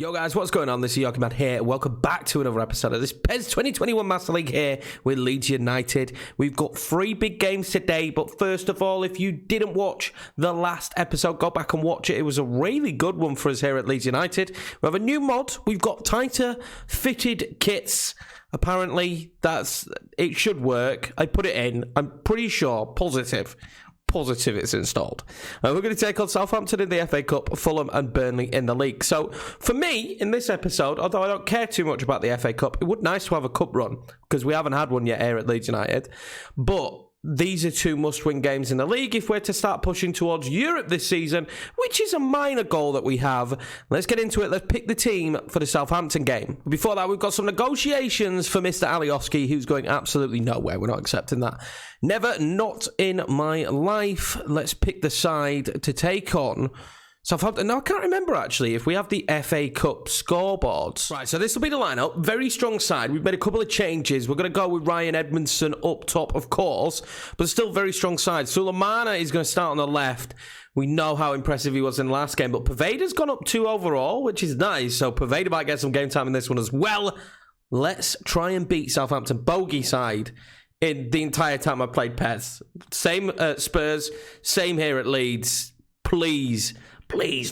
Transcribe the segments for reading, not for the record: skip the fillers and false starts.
Yo guys, what's going on? This is Yogi Man here. Welcome back to another episode of this PES 2021 Master League here with Leeds United. We've got 3 big games today, but first of all, if you didn't watch the last episode, go back and watch it. It was a really good one for us here at Leeds United. We have a new mod. We've got tighter fitted kits. Apparently, it should work. I put it in. I'm pretty sure, positive it's installed. We're going to take on Southampton in the FA Cup, Fulham and Burnley in the league. So for me, in this episode, although I don't care too much about the FA Cup, it would be nice to have a cup run because we haven't had one yet here at Leeds United. But these are 2 must-win games in the league if we're to start pushing towards Europe this season, which is a minor goal that we have. Let's get into it. Let's pick the team for the Southampton game. Before that, we've got some negotiations for Mr. Alioski, who's going absolutely nowhere. We're not accepting that. Never, not in my life. Let's pick the side to take on Southampton. Now, I can't remember, actually, if we have the FA Cup scoreboards. Right, so this will be the lineup. Very strong side. We've made a couple of changes. We're going to go with Ryan Edmondson up top, of course, but still very strong side. Sulemana is going to start on the left. We know how impressive he was in the last game, but Paveda's gone up 2 overall, which is nice. So Paveda might get some game time in this one as well. Let's try and beat Southampton. Bogey side in the entire time I've played PES. Same at Spurs, same here at Leeds. Please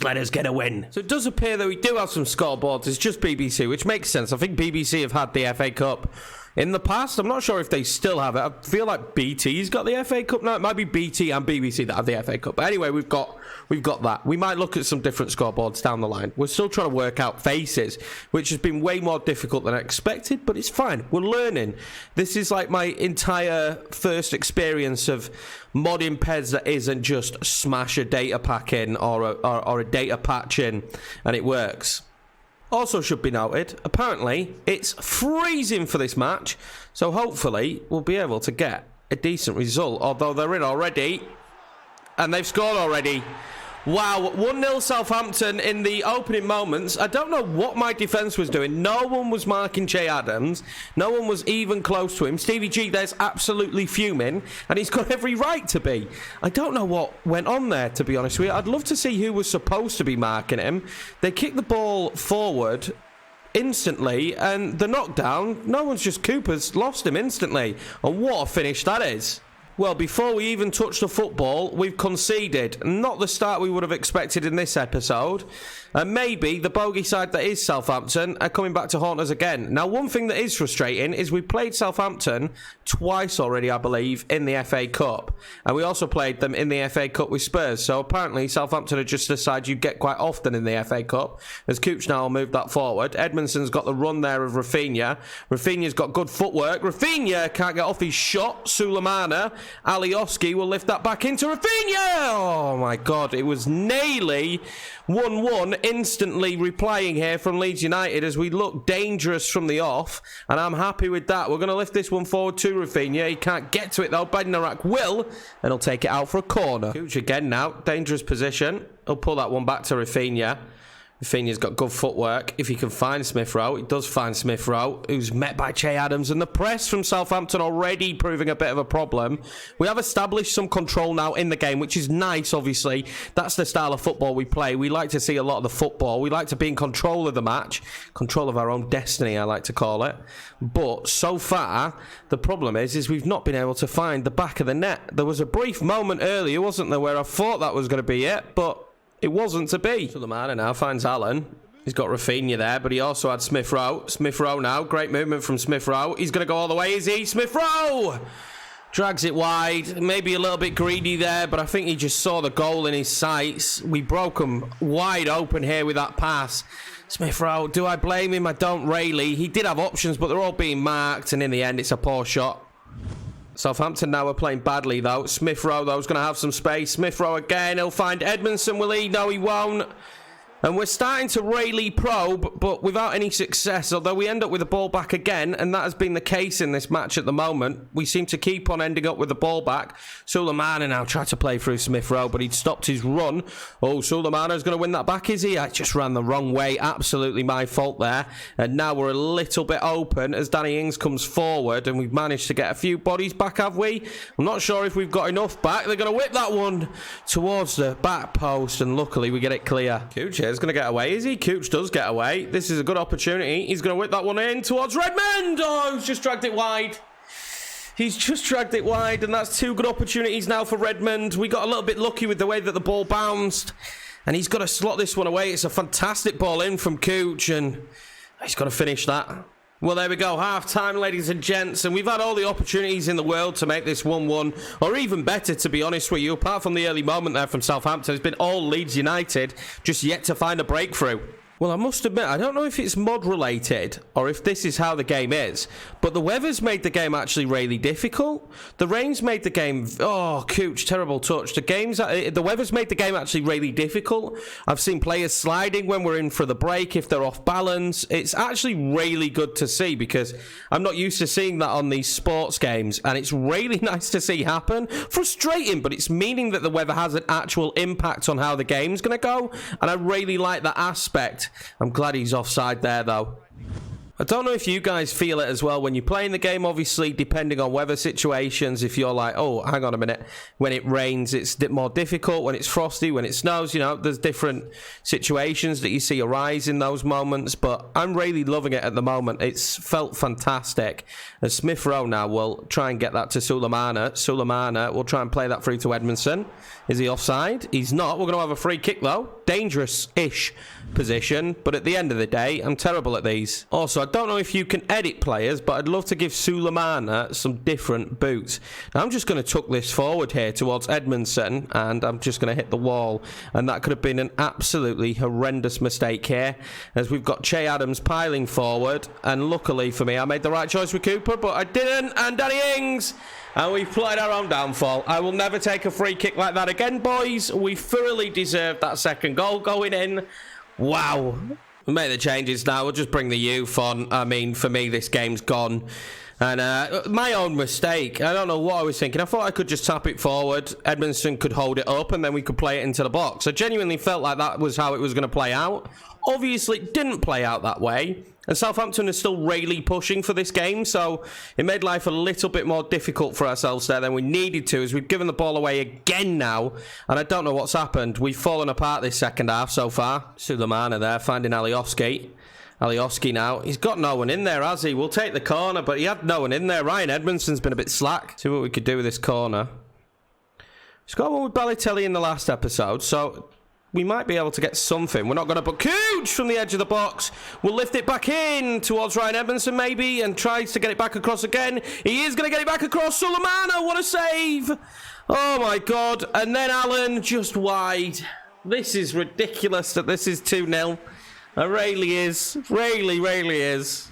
let us get a win. So it does appear that we do have some scoreboards. It's just BBC, which makes sense. I think BBC have had the FA Cup in the past. I'm not sure if they still have it. I feel like BT's got the FA Cup now. It might be BT and BBC that have the FA Cup. But anyway, we've got that. We might look at some different scoreboards down the line. We're still trying to work out faces, which has been way more difficult than I expected, but it's fine. We're learning. This is like my entire first experience of modding PES that isn't just smash a data pack in or a data patch in and it works. Also should be noted, apparently it's freezing for this match, so hopefully we'll be able to get a decent result, although they're in already, and they've scored already. Wow, 1-0 Southampton in the opening moments. I don't know what my defence was doing. No one was marking Che Adams. No one was even close to him. Stevie G there's absolutely fuming, and he's got every right to be. I don't know what went on there, to be honest with you. I'd love to see who was supposed to be marking him. They kicked the ball forward instantly, and the knockdown, no one's just Cooper's lost him instantly. And what a finish that is. Well, before we even touch the football, we've conceded. Not the start we would have expected in this episode. And maybe the bogey side that is Southampton are coming back to haunt us again. Now, one thing that is frustrating is we played Southampton twice already, I believe, in the FA Cup. And we also played them in the FA Cup with Spurs. So apparently Southampton are just a side you get quite often in the FA Cup. As Cooch now will move that forward. Edmondson's got the run there of Rafinha. Rafinha's got good footwork. Rafinha can't get off his shot. Sulemana. Alioski will lift that back into Rafinha. Oh my God, it was nearly 1-1. Instantly replying here from Leeds United as we look dangerous from the off, and I'm happy with that. We're going to lift this one forward to Rafinha. He can't get to it though. Bednarak will, and he'll take it out for a corner. Cooch again now, dangerous position. He'll pull that one back to Rafinha. Rafinha's got good footwork. If he can find Smith Rowe, he does find Smith Rowe, who's met by Che Adams, and the press from Southampton already proving a bit of a problem. We have established some control now in the game, which is nice, obviously. That's the style of football we play. We like to see a lot of the football. We like to be in control of the match. Control of our own destiny, I like to call it. But so far, the problem is we've not been able to find the back of the net. There was a brief moment earlier, wasn't there, where I thought that was going to be it, but it wasn't to be. Sulemana now finds Allen. He's got Rafinha there, but he also had Smith Rowe. Smith Rowe now. Great movement from Smith Rowe. He's going to go all the way, is he? Smith Rowe! Drags it wide. Maybe a little bit greedy there, but I think he just saw the goal in his sights. We broke him wide open here with that pass. Smith Rowe, do I blame him? I don't really. He did have options, but they're all being marked, and in the end, it's a poor shot. Southampton now are playing badly, though. Smith Rowe, though, is going to have some space. Smith Rowe again. He'll find Edmondson, will he? No, he won't. And we're starting to really probe, but without any success, although we end up with the ball back again, and that has been the case in this match at the moment. We seem to keep on ending up with the ball back. Sulemana now tried to play through Smith Rowe, but he'd stopped his run. Oh, Sulemana's going to win that back, is he? I just ran the wrong way. Absolutely my fault there. And now we're a little bit open as Danny Ings comes forward, and we've managed to get a few bodies back, have we? I'm not sure if we've got enough back. They're going to whip that one towards the back post, and luckily we get it clear. Cooch is going to get away. Is he? Cooch does get away. This is a good opportunity. He's going to whip that one in towards Redmond. Oh, he's just dragged it wide. He's just dragged it wide, and that's 2 good opportunities now for Redmond. We got a little bit lucky with the way that the ball bounced, and he's got to slot this one away. It's a fantastic ball in from Cooch, and he's got to finish that. Well, there we go. Half-time, ladies and gents, and we've had all the opportunities in the world to make this 1-1, or even better, to be honest with you. Apart from the early moment there from Southampton, it's been all Leeds United, just yet to find a breakthrough. Well, I must admit, I don't know if it's mod-related or if this is how the game is, but the weather's made the game actually really difficult. The rain's made the game... Oh, Cooch, terrible touch. The weather's made the game actually really difficult. I've seen players sliding when we're in for the break if they're off balance. It's actually really good to see because I'm not used to seeing that on these sports games, and it's really nice to see happen. Frustrating, but it's meaning that the weather has an actual impact on how the game's going to go, and I really like that aspect. I'm glad he's offside there, though. I don't know if you guys feel it as well when you're playing the game, obviously, depending on weather situations. If you're like, oh, hang on a minute, when it rains, it's more difficult. When it's frosty, when it snows, you know, there's different situations that you see arise in those moments. But I'm really loving it at the moment. It's felt fantastic. As Smith Rowe now will try and get that to Sulemana. Sulemana will try and play that through to Edmondson. Is he offside? He's not. We're going to have a free kick, though. Dangerous-ish position, but at the end of the day, I'm terrible at these. Also, I don't know if you can edit players, but I'd love to give Sulemana some different boots. Now, I'm just going to tuck this forward here towards Edmondson, and I'm just going to hit the wall, and that could have been an absolutely horrendous mistake here, as we've got Che Adams piling forward, and luckily for me, I made the right choice with Cooper, but I didn't, and Danny Ings, and we've plotted our own downfall. I will never take a free kick like that again, boys. We thoroughly deserved that second goal going in. Wow. We'll make the changes now. We'll just bring the youth on. I mean, for me, this game's gone. And my own mistake. I don't know what I was thinking. I thought I could just tap it forward. Edmondson could hold it up, and then we could play it into the box. I genuinely felt like that was how it was going to play out. Obviously, it didn't play out that way. And Southampton is still really pushing for this game, so it made life a little bit more difficult for ourselves there than we needed to, as we've given the ball away again now, and I don't know what's happened. We've fallen apart this second half so far. Sulemana there, finding Alioski. Alioski now. He's got no one in there, has he? We'll take the corner, but he had no one in there. Ryan Edmondson's been a bit slack. See what we could do with this corner. He's got one with Balotelli in the last episode, so we might be able to get something. We're not going to put Cooch from the edge of the box. We'll lift it back in towards Ryan Edmondson maybe, and tries to get it back across again. He is going to get it back across. Sulemana, what a save. Oh my God. And then Allen just wide. This is ridiculous that this is 2-0. It really is. Really is.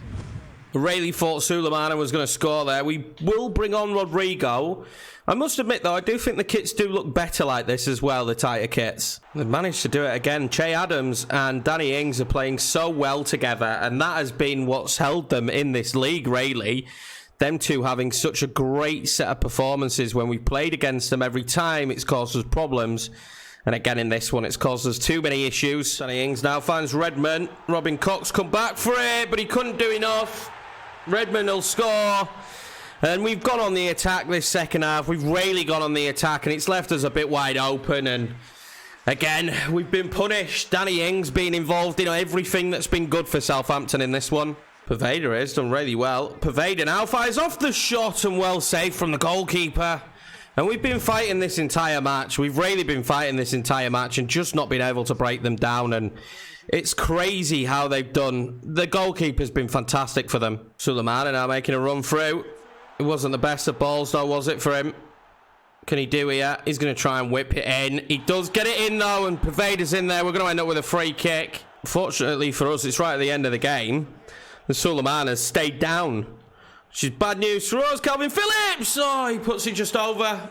Really thought Sulemana was going to score there. We will bring on Rodrigo. I must admit, though, I do think the kits do look better like this as well, the tighter kits. They've managed to do it again. Che Adams and Danny Ings are playing so well together, and that has been what's held them in this league, really. Them two having such a great set of performances when we played against them every time. It's caused us problems. And again in this one, it's caused us too many issues. Danny Ings now finds Redmond. Robin Cox come back for it, but he couldn't do enough. Redmond will score. And we've gone on the attack this second half. We've really gone on the attack, and it's left us a bit wide open. And again, we've been punished. Danny Ings being involved in everything that's been good for Southampton in this one. Poveda has done really well. Poveda now fires off the shot, and well saved from the goalkeeper. And we've been fighting this entire match. We've really been fighting this entire match and just not been able to break them down. And it's crazy how they've done. The goalkeeper's been fantastic for them. Sulemana now making a run through. It wasn't the best of balls, though, was it, for him? Can he do it? He's going to try and whip it in. He does get it in, though, and Poveda's in there. We're going to end up with a free kick. Fortunately for us, it's right at the end of the game. The Sulemana's stayed down. Which is bad news for us. Calvin Phillips! Oh, he puts it just over.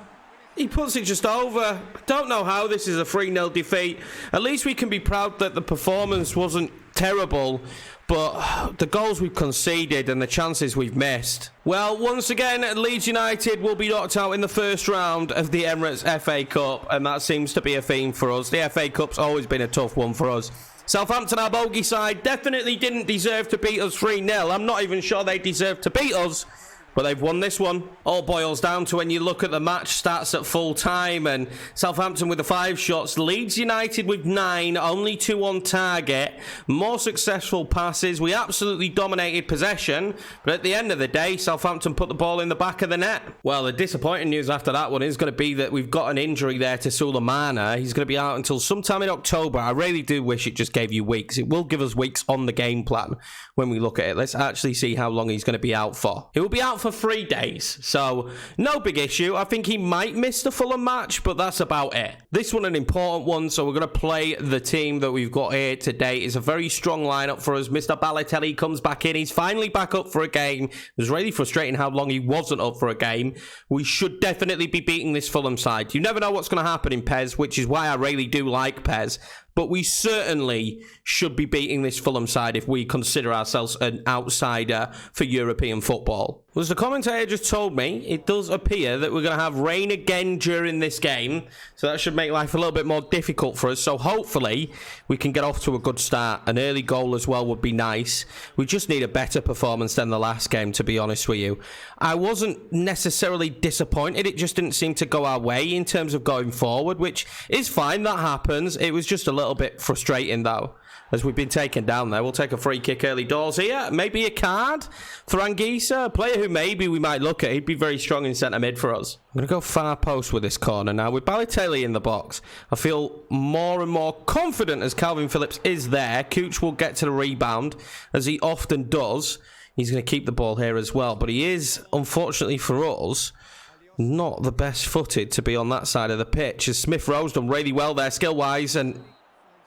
He puts it just over. I don't know how this is a 3-0 defeat. At least we can be proud that the performance wasn't terrible, but the goals we've conceded and the chances we've missed. Well, once again, Leeds United will be knocked out in the first round of the Emirates FA Cup, and that seems to be a theme for us. The FA Cup's always been a tough one for us. Southampton, our bogey side, definitely didn't deserve to beat us 3-0. I'm not even sure they deserved to beat us, But they've won this one. All boils down to when you look at the match starts at full time and Southampton with the 5 shots, Leeds United with 9, only 2 on target, more successful passes. We absolutely dominated possession, but at the end of the day, Southampton put the ball in the back of the net. Well, the disappointing news after that one is going to be that we've got an injury there to Sulemana. He's going to be out until sometime in October. I really do wish it just gave you weeks. It will give us weeks on the game plan when we look at it. Let's actually see how long he's going to be out for. He will be out for 3 days, so no big issue. I think he might miss the Fulham match, but that's about it. This one an important one, so we're going to play the team that we've got here today. It's a very strong lineup for us. Mr. Balotelli comes back in. He's finally back up for a game. It was really frustrating how long he wasn't up for a game. We should definitely be beating this Fulham side. You never know what's going to happen in PES, which is why I really do like PES. But we certainly should be beating this Fulham side if we consider ourselves an outsider for European football. Well, as the commentator just told me, it does appear that we're going to have rain again during this game. So that should make life a little bit more difficult for us. So hopefully we can get off to a good start. An early goal as well would be nice. We just need a better performance than the last game, to be honest with you. I wasn't necessarily disappointed. It just didn't seem to go our way in terms of going forward, which is fine. That happens. It was just a little bit frustrating though, as we've been taken down there. We'll take a free kick early doors here. Maybe a card for Anguissa, a player who maybe we might look at. He'd be very strong in centre mid for us. I'm going to go far post with this corner now. With Balotelli in the box, I feel more and more confident as Calvin Phillips is there. Cooch will get to the rebound, as he often does. He's going to keep the ball here as well, but he is, unfortunately for us, not the best footed to be on that side of the pitch, as Smith Rowe's done really well there skill-wise, and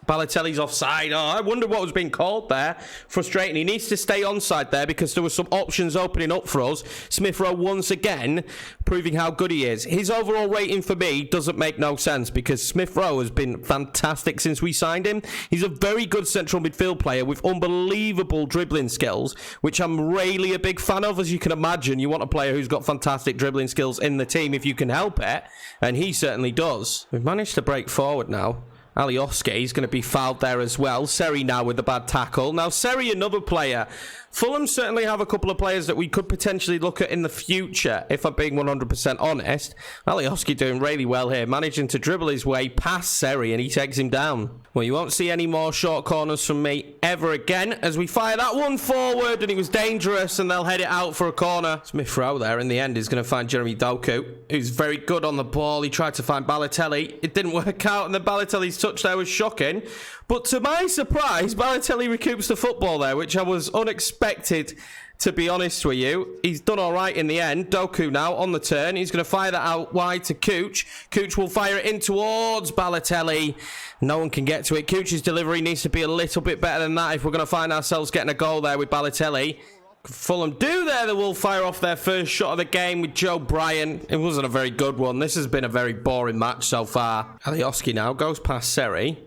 Balotelli's offside. Oh, I wonder what was being called there. Frustrating. He needs to stay onside there because there were some options opening up for us. Smith Rowe once again proving how good he is. His overall rating for me doesn't make no sense because Smith Rowe has been fantastic since we signed him. He's a very good central midfield player with unbelievable dribbling skills, which I'm really a big fan of. As you can imagine, you want a player who's got fantastic dribbling skills in the team if you can help it, and he certainly does. We've managed to break forward now. Alioski is going to be fouled there as well. Seri now with the bad tackle. Now, Seri, another player. Fulham certainly have a couple of players that we could potentially look at in the future, if I'm being 100% honest. Alioski doing really well here, managing to dribble his way past Seri, and he takes him down. Well, you won't see any more short corners from me ever again, as we fire that one forward, and it was dangerous, and they'll head it out for a corner. Smith Rowe there in the end is going to find Jeremy Doku, who's very good on the ball. He tried to find Balotelli. It didn't work out, and then Balotelli's touch there was shocking. But to my surprise, Balotelli recoups the football there, which I was unexpected, to be honest with you. He's done all right in the end. Doku now on the turn. He's going to fire that out wide to Cooch. Cooch will fire it in towards Balotelli. No one can get to it. Cooch's delivery needs to be a little bit better than that if we're going to find ourselves getting a goal there with Balotelli. Fulham do there. They will fire off their first shot of the game with Joe Bryan. It wasn't a very good one. This has been a very boring match so far. Alioski now goes past Seri.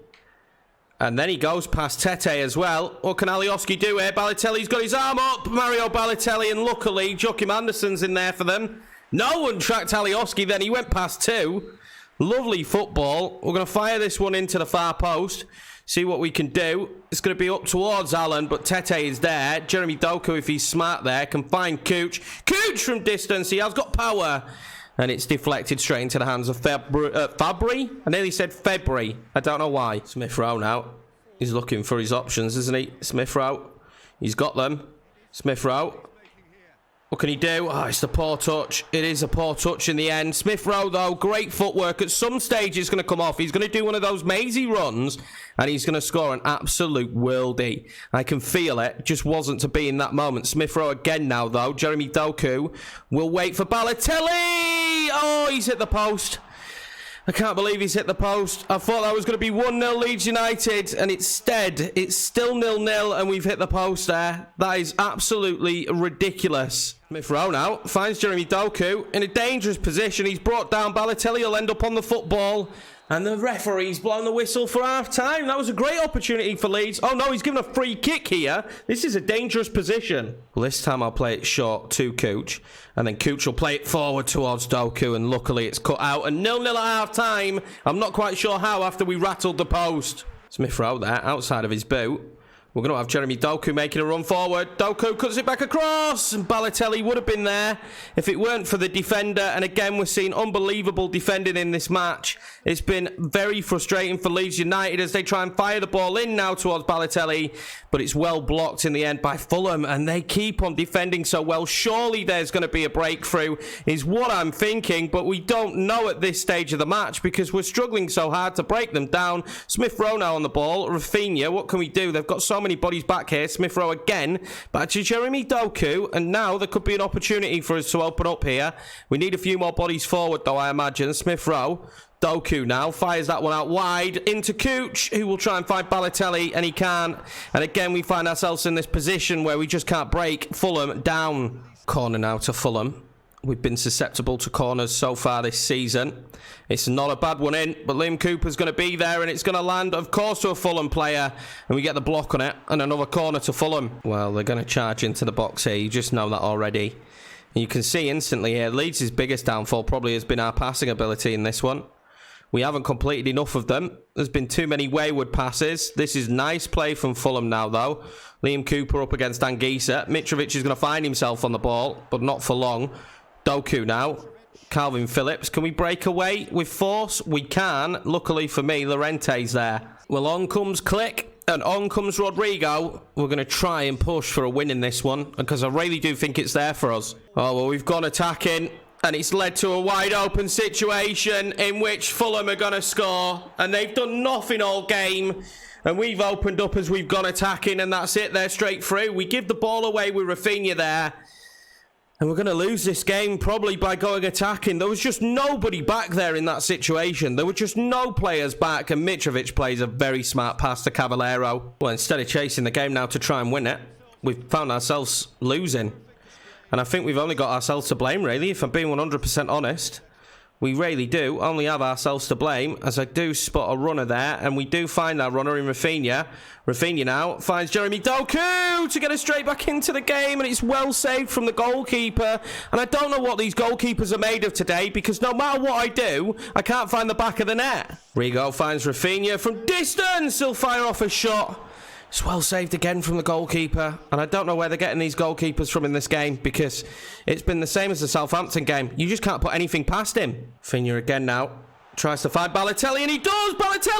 And then he goes past Tete as well. What can Alioski do here? Balotelli's got his arm up. Mario Balotelli, and luckily Joachim Anderson's in there for them. No one tracked Alioski then. He went past 2. Lovely football. We're going to fire this one into the far post. See what we can do. It's going to be up towards Allen, but Tete is there. Jeremy Doku, if he's smart there, can find Cooch. Cooch from distance. He has got power. And it's deflected straight into the hands of Fabry. I nearly said February. I don't know why. Smith Rowe now. He's looking for his options, isn't he? Smith Rowe. He's got them. Smith Rowe. What can he do? Oh, it's the poor touch. It is a poor touch in the end. Smith Rowe, though, great footwork. At some stage, it's going to come off. He's going to do one of those mazy runs, and he's going to score an absolute worldie. I can feel it. Just wasn't to be in that moment. Smith Rowe again now, though. Jeremy Doku will wait for Balotelli. Oh, he's hit the post. I can't believe he's hit the post. I thought that was going to be 1-0 Leeds United, and instead, it's still 0-0, and we've hit the post there. That is absolutely ridiculous. Smith Rowe now finds Jeremy Doku in a dangerous position. He's brought down. Balotelli will end up on the football. And the referee's blown the whistle for half-time. That was a great opportunity for Leeds. Oh, no, he's given a free kick here. This is a dangerous position. Well, this time I'll play it short to Cooch. And then Cooch will play it forward towards Doku. And luckily it's cut out. And 0-0 at half-time. I'm not quite sure how after we rattled the post. Smith Rowe there, outside of his boot. We're going to have Jeremy Doku making a run forward. Doku cuts it back across. And Balotelli would have been there if it weren't for the defender. And again, we're seeing unbelievable defending in this match. It's been very frustrating for Leeds United as they try and fire the ball in now towards Balotelli. But it's well blocked in the end by Fulham. And they keep on defending so well. Surely there's going to be a breakthrough is what I'm thinking. But we don't know at this stage of the match because we're struggling so hard to break them down. Smith Rowe now on the ball. Rafinha, what can we do? They've got so many bodies back here. Smith Rowe again. Back to Jeremy Doku. And now there could be an opportunity for us to open up here. We need a few more bodies forward though, I imagine. Smith Rowe. Doku now fires that one out wide into Cooch, who will try and find Balotelli, and he can't. And again, we find ourselves in this position where we just can't break Fulham down. Corner now to Fulham. We've been susceptible to corners so far this season. It's not a bad one in, but Liam Cooper's going to be there, and it's going to land, of course, to a Fulham player. And we get the block on it, and another corner to Fulham. Well, they're going to charge into the box here. You just know that already. And you can see instantly here, Leeds' biggest downfall probably has been our passing ability in this one. We haven't completed enough of them. There's been too many wayward passes. This is nice play from Fulham now, though. Liam Cooper up against Anguissa. Mitrovic is going to find himself on the ball, but not for long. Doku now. Calvin Phillips. Can we break away with force? We can. Luckily for me, Llorente's there. Well, on comes Click, and on comes Rodrigo. We're going to try and push for a win in this one, because I really do think it's there for us. Oh, well, we've gone attacking. And it's led to a wide open situation in which Fulham are going to score. And they've done nothing all game. And we've opened up as we've gone attacking. And that's it. They're straight through. We give the ball away with Rafinha there. And we're going to lose this game probably by going attacking. There was just nobody back there in that situation. There were just no players back. And Mitrovic plays a very smart pass to Cavallero. Well, instead of chasing the game now to try and win it, we've found ourselves losing. And I think we've only got ourselves to blame, really, if I'm being 100% honest. We really do only have ourselves to blame, as I do spot a runner there, and we do find that runner in Rafinha. Rafinha now finds Jeremy Doku to get us straight back into the game, and it's well saved from the goalkeeper. And I don't know what these goalkeepers are made of today, because no matter what I do, I can't find the back of the net. Rigo finds Rafinha from distance. He'll fire off a shot. It's well saved again from the goalkeeper. And I don't know where they're getting these goalkeepers from in this game, because it's been the same as the Southampton game. You just can't put anything past him. Rafinha again now. Tries to find Balotelli, and he does! Balotelli!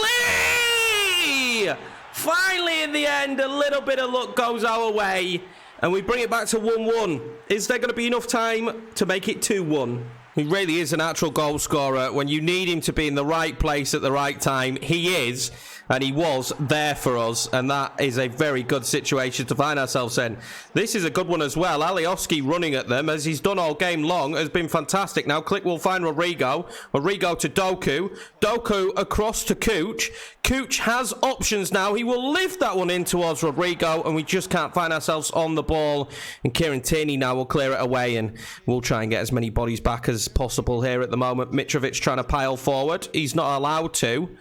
Finally, in the end, a little bit of luck goes our way. And we bring it back to 1-1. Is there going to be enough time to make it 2-1? He really is a natural goal scorer. When you need him to be in the right place at the right time, he is. And he was there for us. And that is a very good situation to find ourselves in. This is a good one as well. Alioski running at them, as he's done all game long, has been fantastic. Now Click will find Rodrigo. Rodrigo to Doku. Doku across to Cooch. Cooch has options now. He will lift that one in towards Rodrigo. And we just can't find ourselves on the ball. And Kieran Tierney now will clear it away. And we'll try and get as many bodies back as possible here at the moment. Mitrovic trying to pile forward. He's not allowed to.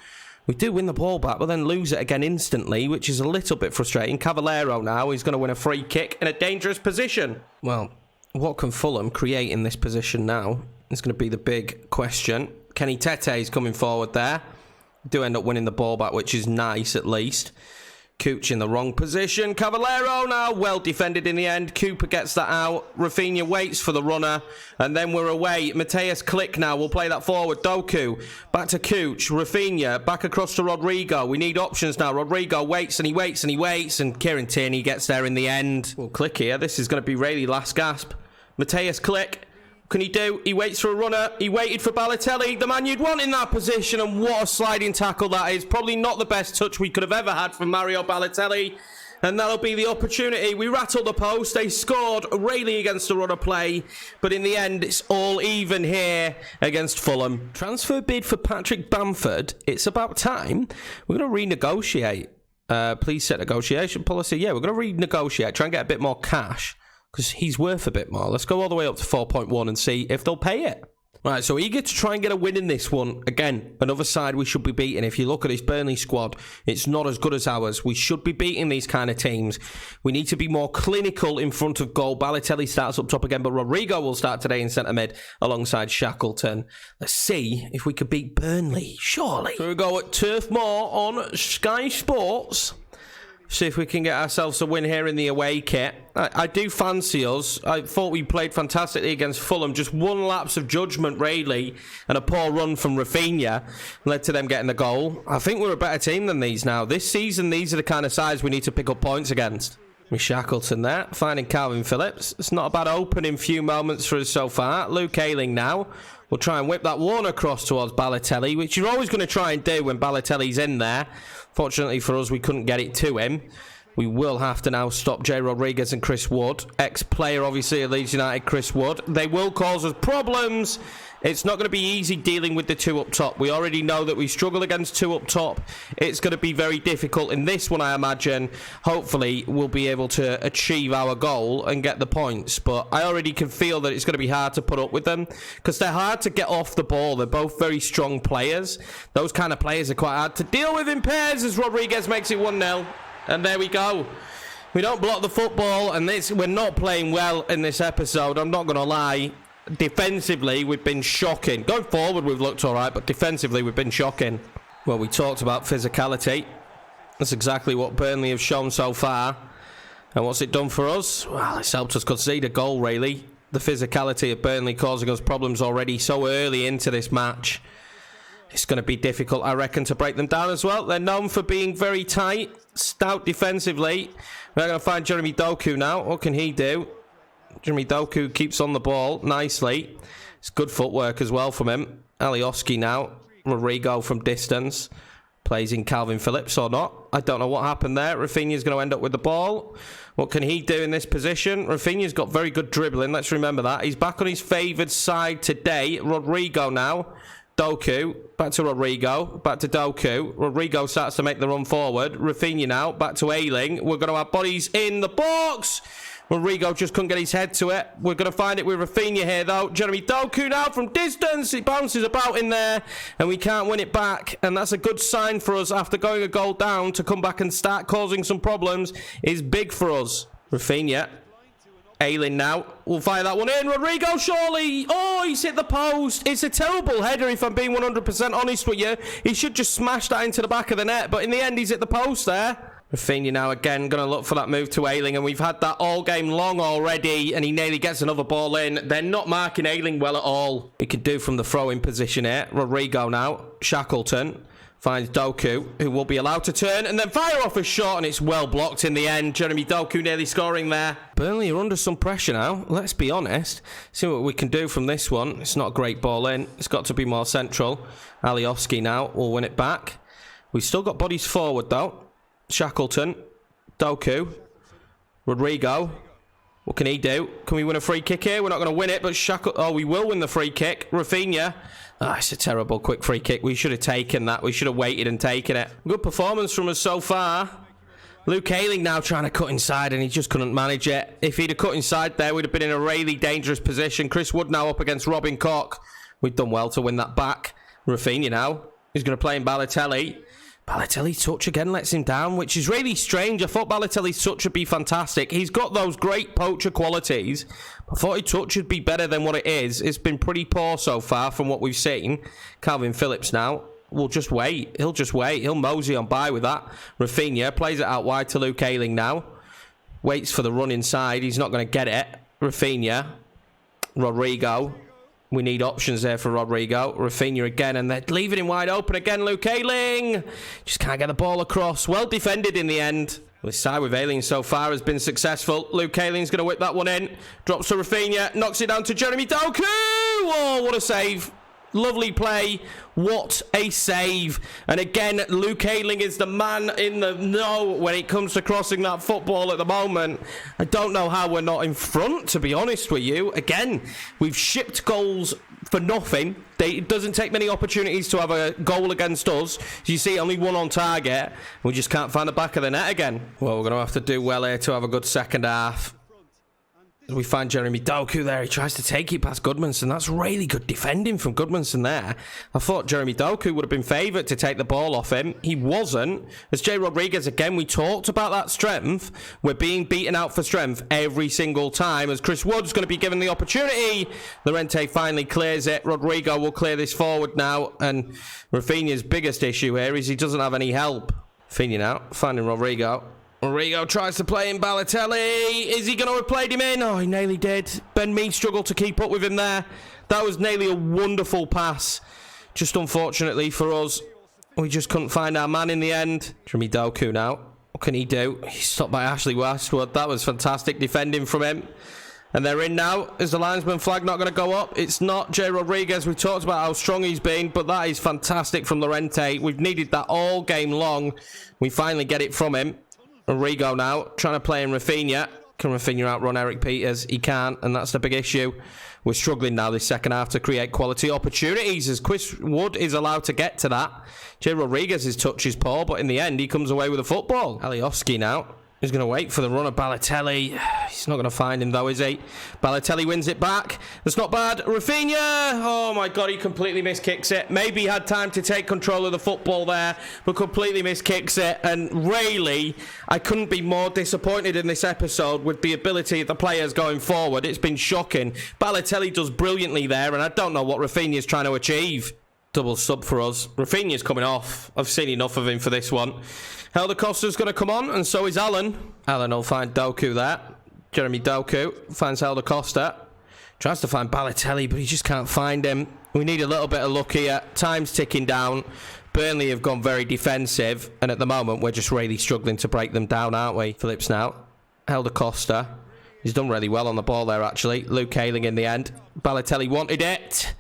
We do win the ball back, but then lose it again instantly, which is a little bit frustrating. Cavallero now, he's going to win a free kick in a dangerous position. Well, what can Fulham create in this position now? It's going to be the big question. Kenny Tete is coming forward there. Do end up winning the ball back, which is nice at least. Cooch in the wrong position. Cavallero now well defended in the end. Cooper gets that out. Rafinha waits for the runner. And then we're away. Mateus Click now will play that forward. Doku. Back to Cooch. Rafinha. Back across to Rodrigo. We need options now. Rodrigo waits and he waits and he waits. And Kieran Tierney gets there in the end. Well, Click here. This is going to be really last gasp. Mateus Click. Can he do? He waits for a runner. He waited for Balotelli, the man you'd want in that position, and what a sliding tackle that is. Probably not the best touch we could have ever had from Mario Balotelli, and that'll be the opportunity. We rattled the post. They scored really against the runner play, but in the end, it's all even here against Fulham. Transfer bid for Patrick Bamford. It's about time. We're going to renegotiate. Please set negotiation policy. Yeah, we're going to renegotiate. Try and get a bit more cash, because he's worth a bit more. Let's go all the way up to 4.1 and see if they'll pay it. Right, so eager to try and get a win in this one. Again, another side we should be beating. If you look at this Burnley squad, it's not as good as ours. We should be beating these kind of teams. We need to be more clinical in front of goal. Balotelli starts up top again, but Rodrigo will start today in centre mid alongside Shackleton. Let's see if we could beat Burnley, surely. So we go at Turf Moor on Sky Sports. See if we can get ourselves a win here in the away kit. I do fancy us. I thought we played fantastically against Fulham. Just one lapse of judgment, really, and a poor run from Rafinha led to them getting the goal. I think we're a better team than these now. This season, these are the kind of sides we need to pick up points against. With Shackleton there, finding Calvin Phillips. It's not a bad opening few moments for us so far. Luke Ayling now. We'll try and whip that one across towards Balotelli, which you're always going to try and do when Balotelli's in there. Fortunately for us, we couldn't get it to him. We will have to now stop Jay Rodriguez and Chris Wood. Ex-player, obviously, at Leeds United, Chris Wood. They will cause us problems. It's not going to be easy dealing with the two up top. We already know that we struggle against two up top. It's going to be very difficult in this one, I imagine. Hopefully, we'll be able to achieve our goal and get the points. But I already can feel that it's going to be hard to put up with them because they're hard to get off the ball. They're both very strong players. Those kind of players are quite hard to deal with in pairs as Rodriguez makes it 1-0. And there we go. We don't block the football, and we're not playing well in this episode. I'm not going to lie. Defensively, we've been shocking. Going forward, we've looked all right, but defensively, we've been shocking. Well, we talked about physicality. That's exactly what Burnley have shown so far. And what's it done for us? Well, it's helped us concede a goal, really. The physicality of Burnley causing us problems already so early into this match. It's going to be difficult, I reckon, to break them down as well. They're known for being very tight, stout defensively. We're going to find Jeremy Doku now. What can he do? Jeremy Doku keeps on the ball nicely. It's good footwork as well from him. Alioski now. Rodrigo from distance. Plays in Calvin Phillips or not. I don't know what happened there. Rafinha's going to end up with the ball. What can he do in this position? Rafinha's got very good dribbling. Let's remember that. He's back on his favoured side today. Rodrigo now. Doku, back to Rodrigo, back to Doku. Rodrigo starts to make the run forward. Rafinha now, back to Ayling. We're going to have bodies in the box. Rodrigo just couldn't get his head to it. We're going to find it with Rafinha here, though. Jeremy Doku now from distance. It bounces about in there, and we can't win it back. And that's a good sign for us after going a goal down to come back and start causing some problems is big for us. Rafinha. Ayling now. We'll fire that one in. Rodrigo, surely. Oh, he's hit the post. It's a terrible header, if I'm being 100% honest with you. He should just smash that into the back of the net. But in the end, he's hit the post there. Rafinha now again going to look for that move to Ayling. And we've had that all game long already. And he nearly gets another ball in. They're not marking Ayling well at all. We could do from the throw-in position here. Rodrigo now. Shackleton. Finds Doku, who will be allowed to turn and then fire off a shot, and it's well blocked in the end. Jeremy Doku nearly scoring there. Burnley are under some pressure now, let's be honest. See what we can do from this one. It's not a great ball in. It's got to be more central. Alioski now will win it back. We've still got bodies forward, though. Shackleton. Doku. Rodrigo. What can he do? Can we win a free kick here? We're not going to win it, but oh, we will win the free kick. Rafinha. Oh, it's a terrible quick free kick. We should have taken that. We should have waited and taken it. Good performance from us so far. Luke Ayling now trying to cut inside, and he just couldn't manage it. If he'd have cut inside there, we'd have been in a really dangerous position. Chris Wood now up against Robin Koch. We've done well to win that back. Rafinha now. He's going to play in Balotelli. Balotelli's touch again lets him down, which is really strange. I thought Balotelli's touch would be fantastic. He's got those great poacher qualities. I thought his touch would be better than what it is. It's been pretty poor so far from what we've seen. Calvin Phillips now will just wait. He'll just wait. He'll mosey on by with that. Rafinha plays it out wide to Luke Ayling now. Waits for the run inside. He's not going to get it. Rafinha. Rodrigo. We need options there for Rodrigo. Rafinha again, and they're leaving him wide open again. Luke Ayling just can't get the ball across. Well defended in the end. This side with Ayling so far has been successful. Luke Ayling's going to whip that one in. Drops to Rafinha. Knocks it down to Jeremy Doku. Oh, what a save. Lovely play. What a save. And again, Luke Ayling is the man in the know when it comes to crossing that football at the moment. I don't know how we're not in front, to be honest with you. Again, we've shipped goals for nothing. It doesn't take many opportunities to have a goal against us. As you see, only one on target. We just can't find the back of the net again. Well, we're going to have to do well here to have a good second half. We find Jeremy Doku there. He tries to take it past Goodmanson. That's really good defending from Goodmanson there. I thought Jeremy Doku would have been favoured to take the ball off him. He wasn't. As Jay Rodriguez, again, we talked about that strength. We're being beaten out for strength every single time. As Chris Wood's going to be given the opportunity. Llorente finally clears it. Rodrigo will clear this forward now. And Rafinha's biggest issue here is he doesn't have any help. Rafinha now, finding Rodrigo. Rigo tries to play in Balotelli. Is he going to have played him in? Oh, he nearly did. Ben Mee struggled to keep up with him there. That was nearly a wonderful pass. Just unfortunately for us, we just couldn't find our man in the end. Jeremy Doku now. What can he do? He's stopped by Ashley Westwood. That was fantastic defending from him. And they're in now. Is the linesman flag not going to go up? It's not. Jay Rodriguez, we talked about how strong he's been, but that is fantastic from Llorente. We've needed that all game long. We finally get it from him. Rigo now, trying to play in Rafinha. Can Rafinha outrun Eric Peters? He can't, and that's the big issue. We're struggling now this second half to create quality opportunities as Chris Wood is allowed to get to that. Jay Rodriguez's touch is poor, but in the end, he comes away with a football. Alioski now. He's going to wait for the run of Balotelli. He's not going to find him, though, is he? Balotelli wins it back. That's not bad. Rafinha! Oh, my God, he completely miskicks it. Maybe he had time to take control of the football there, but completely miskicks it. And really, I couldn't be more disappointed in this episode with the ability of the players going forward. It's been shocking. Balotelli does brilliantly there, and I don't know what Rafinha's trying to achieve. Double sub for us. Rafinha's coming off. I've seen enough of him for this one. Helder Costa's going to come on, and so is Alan. Alan will find Doku there. Jeremy Doku finds Helder Costa. Tries to find Balotelli, but he just can't find him. We need a little bit of luck here. Time's ticking down. Burnley have gone very defensive, and at the moment, we're just really struggling to break them down, aren't we? Phillips now. Helder Costa. He's done really well on the ball there, actually. Luke Ayling in the end. Balotelli wanted it.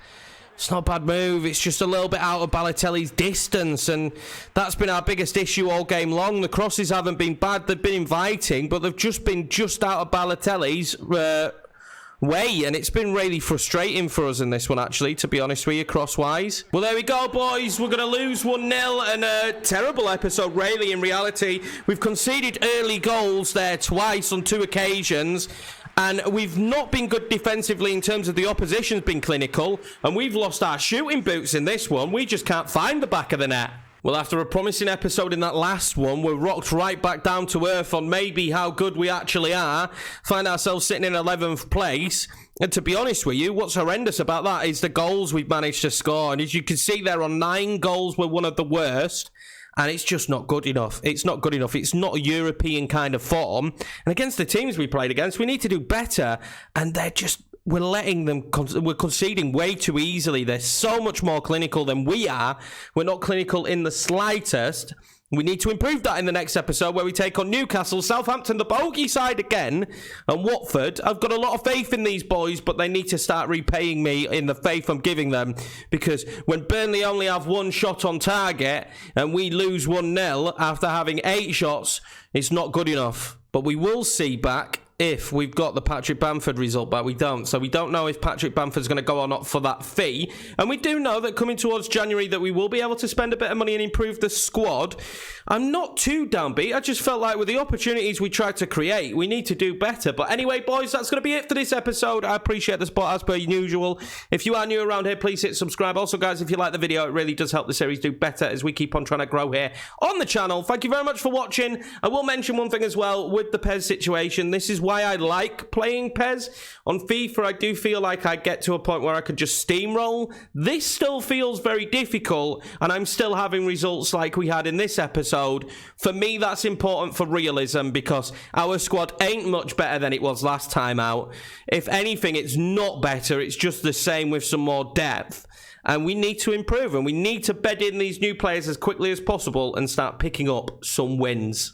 It's not a bad move. It's just a little bit out of Balotelli's distance, and that's been our biggest issue all game long. The crosses haven't been bad. They've been inviting, but they've just been just out of Balotelli's way, and it's been really frustrating for us in this one, actually, to be honest with you, crosswise. Well, there we go, boys. We're going to lose 1-0, and a terrible episode, really, in reality. We've conceded early goals there twice on 2 occasions. And we've not been good defensively in terms of the opposition's been clinical. And we've lost our shooting boots in this one. We just can't find the back of the net. Well, after a promising episode in that last one, we're rocked right back down to earth on maybe how good we actually are. Find ourselves sitting in 11th place. And to be honest with you, what's horrendous about that is the goals we've managed to score. And as you can see there, on 9 goals, we're one of the worst. And it's just not good enough. It's not good enough. It's not a European kind of form. And against the teams we played against, we need to do better. And they're just, we're letting them, we're conceding way too easily. They're so much more clinical than we are. We're not clinical in the slightest. We need to improve that in the next episode where we take on Newcastle, Southampton, the bogey side again, and Watford. I've got a lot of faith in these boys, but they need to start repaying me in the faith I'm giving them, because when Burnley only have 1 shot on target and we lose 1-0 after having 8 shots, it's not good enough. But we will see back if we've got the Patrick Bamford result, but we don't. So we don't know if Patrick Bamford's going to go or not for that fee. And we do know that coming towards January that we will be able to spend a bit of money and improve the squad. I'm not too downbeat. I just felt like with the opportunities we tried to create, we need to do better. But anyway, boys, that's going to be it for this episode. I appreciate the support as per usual. If you are new around here, please hit subscribe. Also, guys, if you like the video, it really does help the series do better as we keep on trying to grow here on the channel. Thank you very much for watching. I will mention one thing as well with the PES situation. This is why I like playing PES. On FIFA, I do feel like I get to a point where I could just steamroll. This still feels very difficult, and I'm still having results like we had in this episode. For me, that's important for realism, because our squad ain't much better than it was last time out. If anything, it's not better. It's just the same with some more depth. And we need to improve, and we need to bed in these new players as quickly as possible and start picking up some wins.